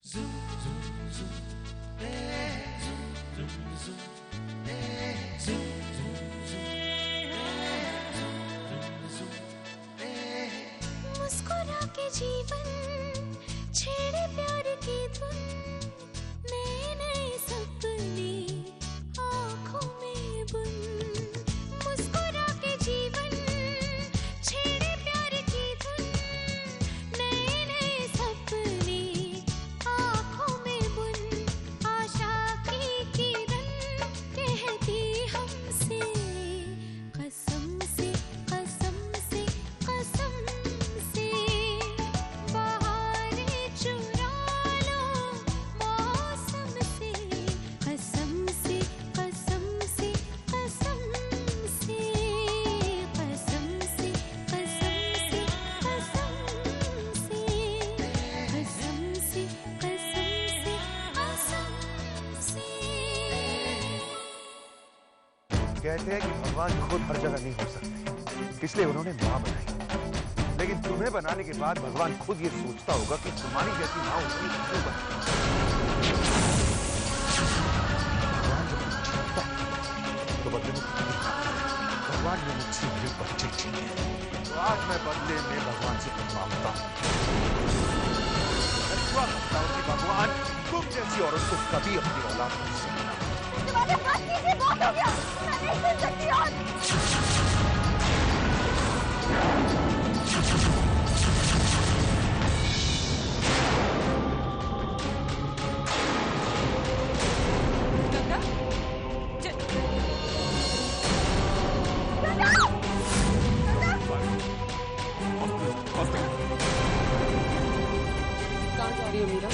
मुस्कुरा के जीवन छेड़े प्यार की धुन, नए नए सपने आँखों में बुन। मुस्कुरा के जीवन छेड़े प्यार की धुन, नए नए सपने आँखों में बुन। आशा की किरण कहती हमसे कसम से कसम से कसम से, बहारें चुरा लो मौसम से कसम से कसम से कसम से कसम से कसम से कसम से कसम से कसम से। कहते हैं कि भगवान खुद हर जगह नहीं हो सकते, इसलिए उन्होंने माँ बनाई। लेकिन तुम्हें बनाने के बाद भगवान खुद ये सोचता होगा कि तुम्हारी जैसी माँ उसकी क्यों बनी। भगवान जब चाहता है तो बदले में भगवान ने मुझसे मेरे बच्चे छीने, तो आज मैं बदले में भगवान से मांगता हूँ। मैं दुआ करता हूँ कि भगवान तुम जैसी औरत को कभी अपनी औलाद में से ना। बहुत हो गया, मैं नहीं सुन सकती और कहाँ जा रही हो मीरा?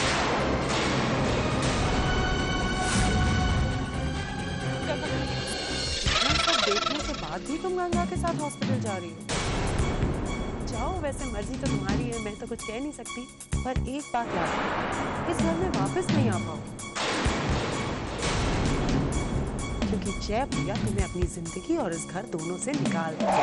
सब देखने के बाद भी तुम गंगा के साथ हॉस्पिटल जा रही हो? जाओ, वैसे मर्जी तो तुम्हारी है, मैं तो कुछ कह नहीं सकती। पर एक बात याद रखो, इस घर में वापस नहीं आ पाओ, क्योंकि जय भैया तुम्हें अपनी जिंदगी और इस घर दोनों से निकाल देंगे।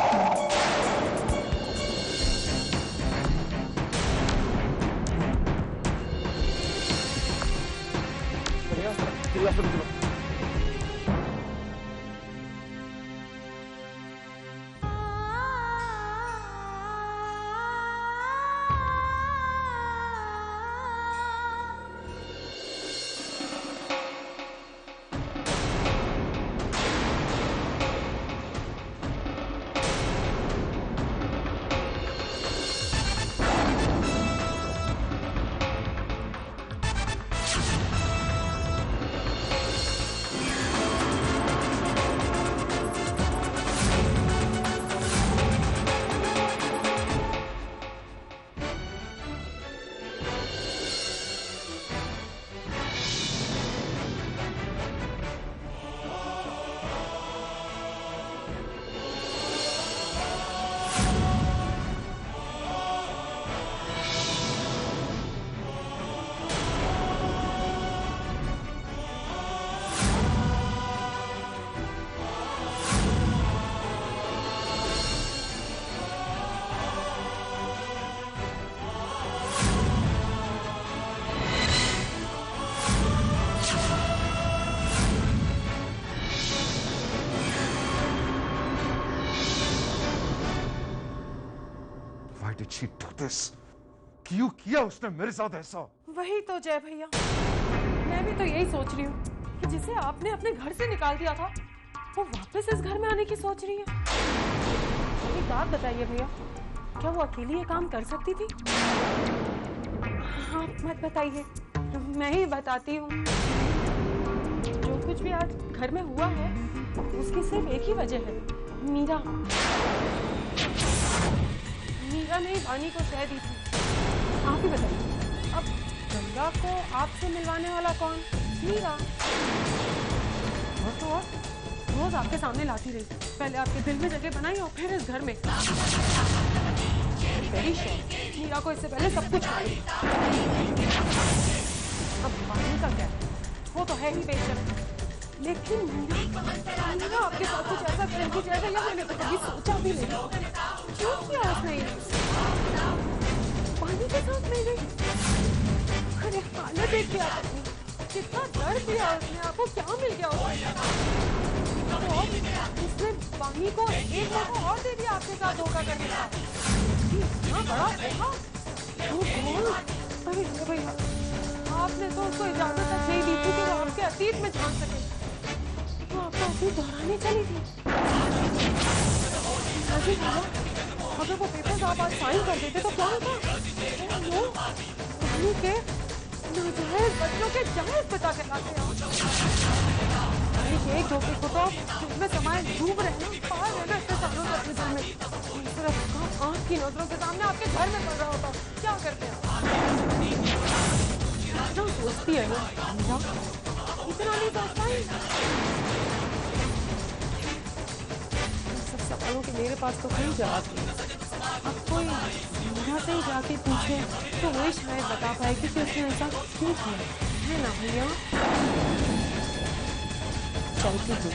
did she do this? क्यों किया उसने मेरे साथ ऐसा? वही तो जय भैया, मैं भी तो यही सोच रही हूँ कि जिसे आपने अपने घर से निकाल दिया था वो वापस इस घर में आने की सोच रही है। एक बात बताइए भैया, क्या वो अकेली ये काम कर सकती थी? हाँ मत बताइए, मैं ही बताती हूँ। जो कुछ भी आज घर में हुआ है उसकी सिर्फ एक ही वजह है, मीरा। मीरा ने वानी को शह दी थी। आप ही बताइए, अब गंगा को आपसे मिलवाने वाला कौन? मीरा। और तो और रोज आपके सामने लाती रही, पहले आपके दिल में जगह बनाई और फिर इस घर में। वेरी श्योर मीरा को इससे पहले सब कुछ मालूम। अब वानी का क्या है, वो तो है ही बेशक, लेकिन मीरा आपके साथ कुछ ऐसा करेगी जैसा या मैंने तो कभी सोचा भी नहीं। क्यों किया उसने ये? पानी के साथ मेरे, अरे हालत देख के आता है, कितना डर दिया उसने, आपको क्या मिल गया उसने? तो उसने बानी को एक मौका और दे दिया आपके साथ धोखा करने का। इतना बड़ा धोखा। अरे भैया, आपने तो उसको इजाजत तक नहीं दी थी कि वो आपके अतीत में झांक सके, तो आपको अपनी दोहरानी चली थी। अगर वो पेपर्स आप आज साइन कर देते तो क्या होता? वो बानी के नाजायज बच्चों के जायज पिता कहलाते हैं। एक धोखे को तो जिसमें समाज डूब रहे हैं, पार रहना इतने सालों से अपने दिल में, सिर्फ आंख की नजरों के सामने आपके घर में पड़ रहा होता, क्या करते हैं? इतना सोचती है ना, इतना नहीं सोचता है। सब सवालों के मेरे पास तो कोई जवाब नहीं। अब कोई मेरा से ही जाके पूछे तो वही शायद बता पाए कि उसने ऐसा क्यों किया, है ना भैया? चलती हूँ।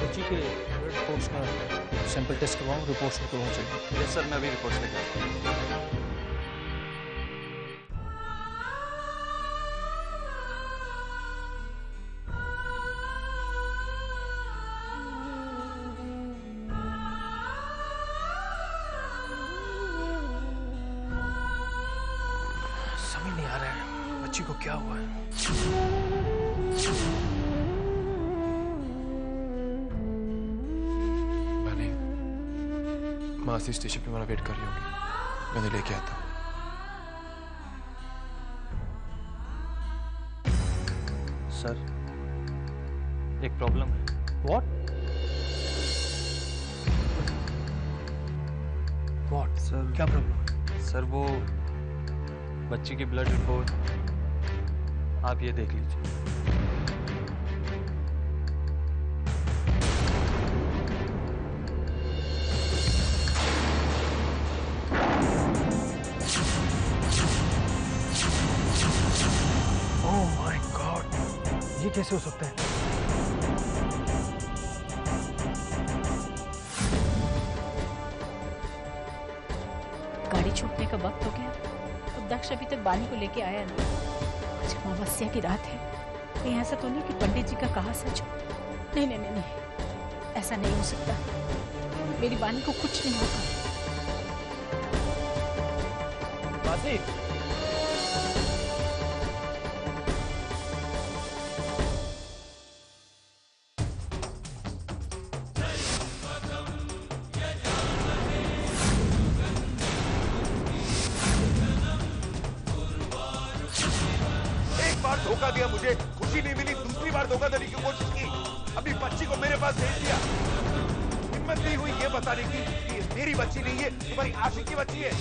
बच्ची के रिपोर्ट्स का सैंपल टेस्ट करवाऊँ, रिपोर्ट्स को होना चाहिए। यस सर, मैं अभी रिपोर्ट्स लेकर आता हूँ। समझ नहीं आ रहा है बच्ची को क्या हुआ है। मासी स्टेशन पे मेरा वेट कर रही होगी, मैंने लेके आता हूँ। सर, एक प्रॉब्लम है। व्हाट सर, क्या प्रॉब्लम? सर वो बच्ची की ब्लड रिपोर्ट आप ये देख लीजिए। ओह माय गॉड, ये कैसे हो सकता है? गाड़ी छूटने का वक्त हो गया तो दक्ष अभी तक बानी को लेके आया नहीं। आज अमावस्या की रात है, कहीं ऐसा तो नहीं कि पंडित जी का कहा सच हो। नहीं नहीं नहीं नहीं, ऐसा नहीं हो सकता। मेरी बानी को कुछ नहीं होगा। मासी, धोखा दिया मुझे, खुशी नहीं मिली, दूसरी बार धोखा देने की कोशिश की, अभी बच्ची को मेरे पास भेज दिया। हिम्मत नहीं हुई ये बताने की कि ये मेरी बच्ची नहीं है, तुम्हारी आशिक की बच्ची है।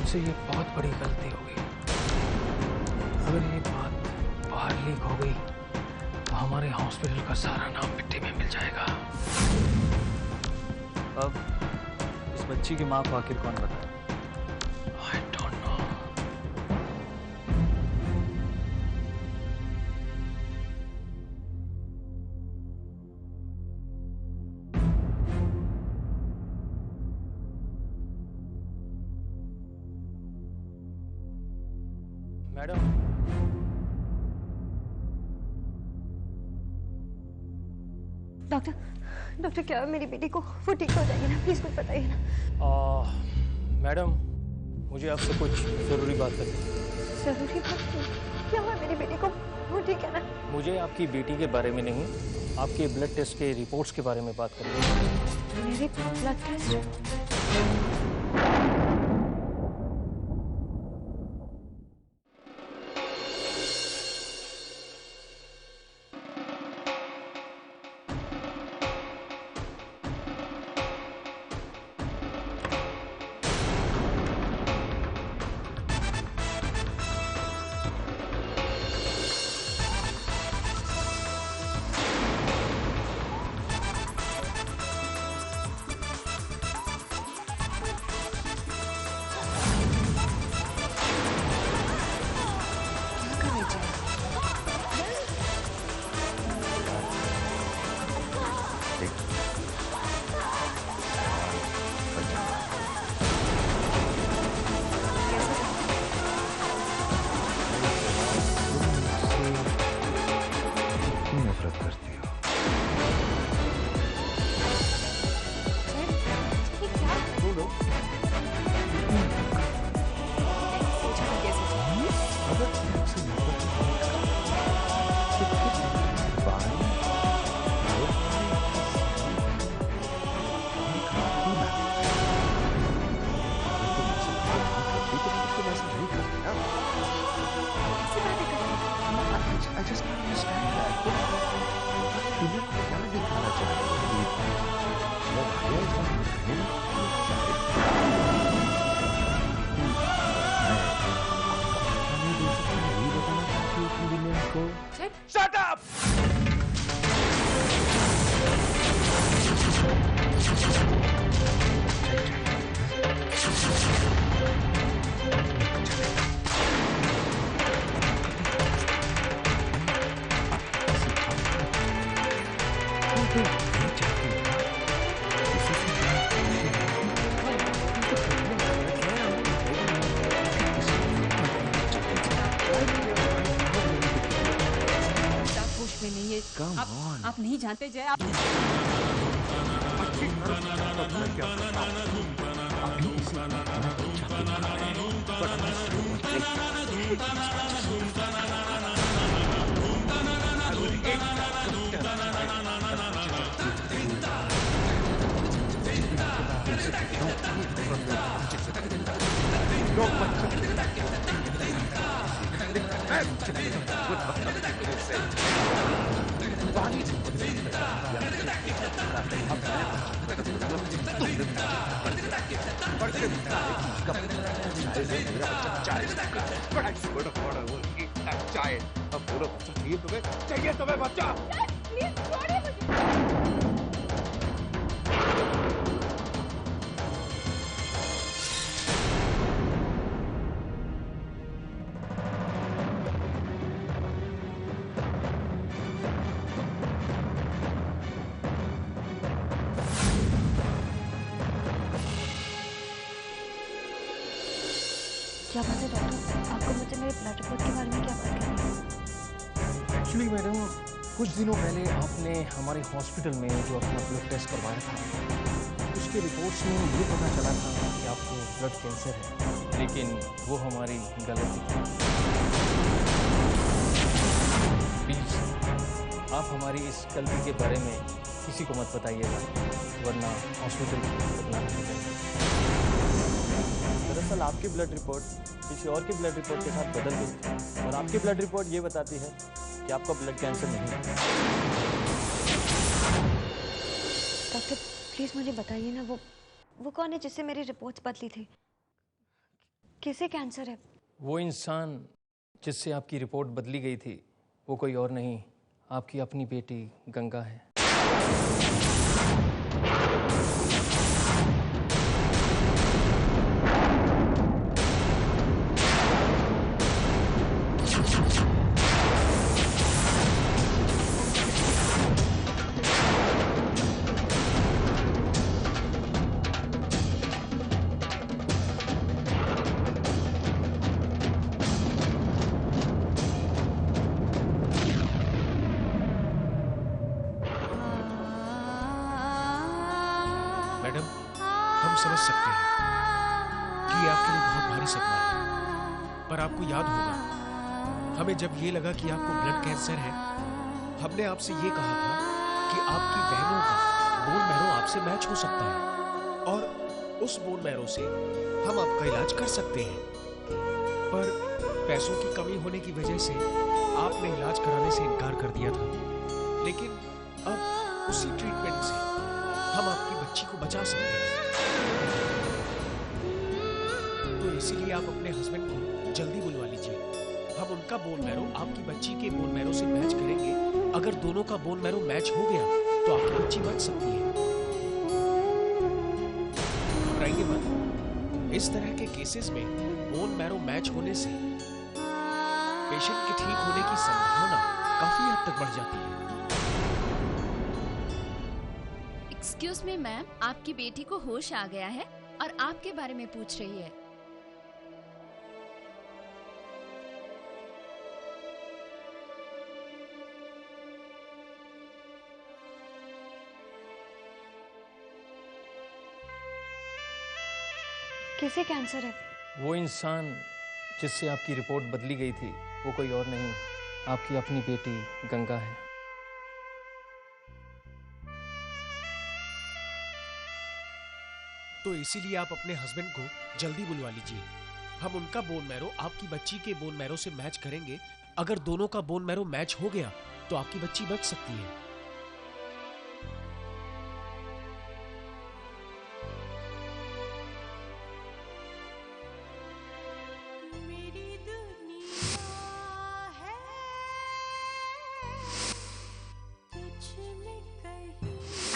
हमसे ये बहुत बड़ी गलती हो गई। अगर ये बात बाहर लीक हो गई तो हमारे हॉस्पिटल का सारा नाम मिट्टी में मिल जाएगा। अब इस बच्ची की माँ को आखिर कौन बताए? I don't know. Madam, doctor क्या मेरी बेटी को वो ठीक हो जाएगी ना? प्लीज कुछ बताइए ना। मैडम, मुझे आपसे कुछ जरूरी बात करनी है। जरूरी बात क्या हुआ मेरी बेटी को? वो ठीक है ना? मुझे आपकी बेटी के बारे में नहीं, आपके ब्लड टेस्ट के रिपोर्ट्स के बारे में बात करनी है। मेरे ब्लड टेस्ट? Shut up! आप नहीं जानते जय, आप चाहिए तुम्हें बच्चा? प्लीज छोड़िए मुझे। क्या बात है डॉक्टर? आपको मुझे मेरे ब्लड रिपोर्ट के बारे में क्या बात करनी है? एक्चुअली मैडम, कुछ दिनों पहले आपने हमारे हॉस्पिटल में जो अपना ब्लड टेस्ट करवाया था, उसके रिपोर्ट्स में ये पता चला था कि आपको ब्लड कैंसर है, लेकिन वो हमारी गलती थी। प्लीज़ आप हमारी इस गलती के बारे में किसी को मत बताइएगा, वरना हॉस्पिटल बदनाम हो जाएगा। दरअसल आपकी ब्लड रिपोर्ट किसी और की ब्लड रिपोर्ट के साथ बदल गई और आपकी ब्लड रिपोर्ट ये बताती है कि आपका ब्लड कैंसर नहीं है। डॉक्टर प्लीज मुझे बताइए ना, वो कौन है जिससे मेरी रिपोर्ट्स बदली थी? किसे कैंसर है? वो इंसान जिससे आपकी रिपोर्ट बदली गई थी वो कोई और नहीं, आपकी अपनी बेटी गंगा है। मैडम, हम समझ सकते हैं कि ये आपके लिए बहुत भारी सदमा है, पर आपको याद होगा हमें जब ये लगा कि आपको ब्लड कैंसर है, हमने आपसे ये कहा था कि आपकी बहनों का बोन मैरो आपसे मैच हो सकता है और उस बोन मैरो से हम आपका इलाज कर सकते हैं। पर पैसों की कमी होने की वजह से आपने इलाज कराने से इनकार कर दिया था, लेकिन अब उसी ट्रीटमेंट से हम आपकी बच्ची को बचा सकते हैं। तो इसीलिए आप अपने हस्बैंड को जल्दी बुलवा लीजिए। हम उनका बोन मैरो आपकी बच्ची के बोन मैरो से मैच करेंगे। अगर दोनों का बोन मैरो मैच हो गया तो आपकी बच्ची बच सकती है। घबराइए मत। इस तरह के केसेस में बोन मैरो मैच होने से पेशेंट के ठीक होने की संभावना काफी हद तक बढ़ जाती है। एक्सक्यूज मी मैम, आपकी बेटी को होश आ गया है और आपके बारे में पूछ रही है। किसे कैंसर है? वो इंसान जिससे आपकी रिपोर्ट बदली गई थी वो कोई और नहीं, आपकी अपनी बेटी गंगा है। तो इसीलिए आप अपने हस्बैंड को जल्दी बुलवा लीजिए। हम उनका बोन मैरो आपकी बच्ची के बोन मैरो से मैच करेंगे। अगर दोनों का बोन मैरो मैच हो गया तो आपकी बच्ची बच सकती है।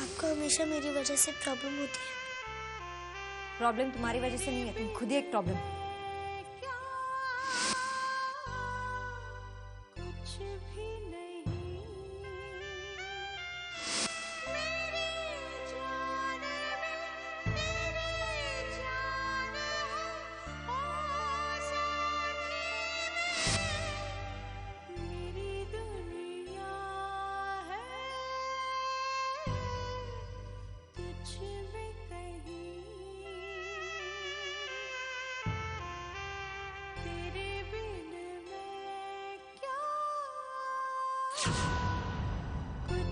आपको हमेशा मेरी वजह से प्रॉब्लम होती है। प्रॉब्लम तुम्हारी वजह से नहीं है, तुम खुद ही एक प्रॉब्लम हो।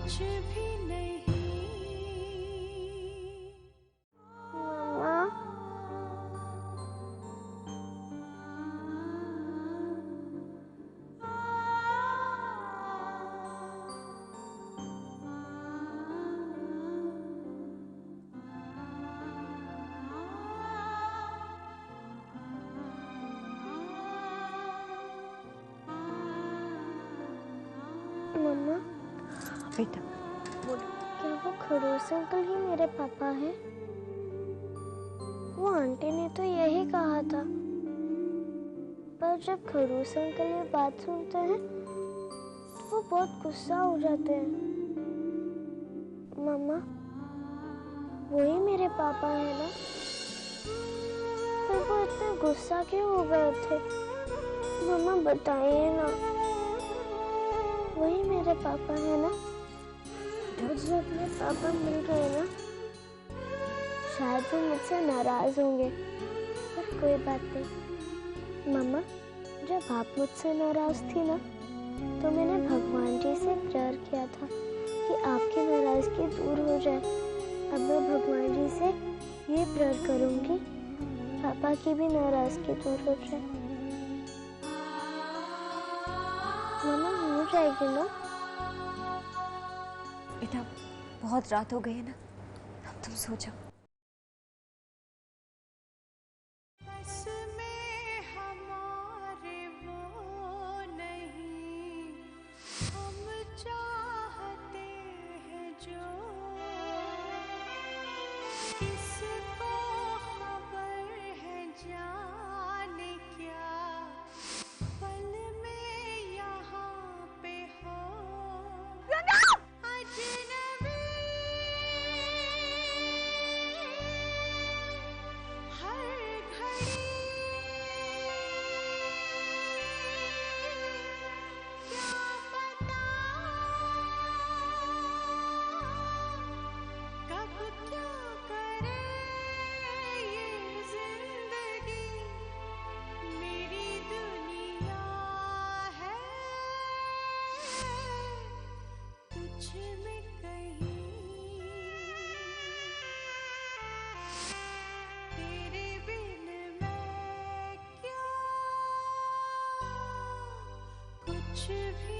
कुछ भी नहीं। मम्मा, मम्मा, बेटा, क्या वो खड़ूस अंकल ही मेरे पापा हैं? वो आंटी ने तो यही कहा था, पर जब खड़ूस अंकल ये बात सुनते हैं तो वो बहुत गुस्सा हो जाते हैं। मम्मा, वही मेरे पापा है ना? पर वो इतने गुस्सा क्यों हो गए थे? मम्मा बताइए ना, वही मेरे पापा है ना? मुझे अपने पापा मिल गए ना, शायद वो मुझसे नाराज होंगे, पर कोई बात नहीं। मम्मा, जब आप मुझसे नाराज थी ना, तो मैंने भगवान जी से प्रेयर किया था कि आपकी नाराजगी दूर हो जाए। अब मैं भगवान जी से ये प्रेयर करूंगी, पापा की भी नाराजगी दूर हो जाए। मम्मा, हो जाएगी ना? बेटा, बहुत रात हो गई है ना, अब तुम सो जाओ। कुछ भी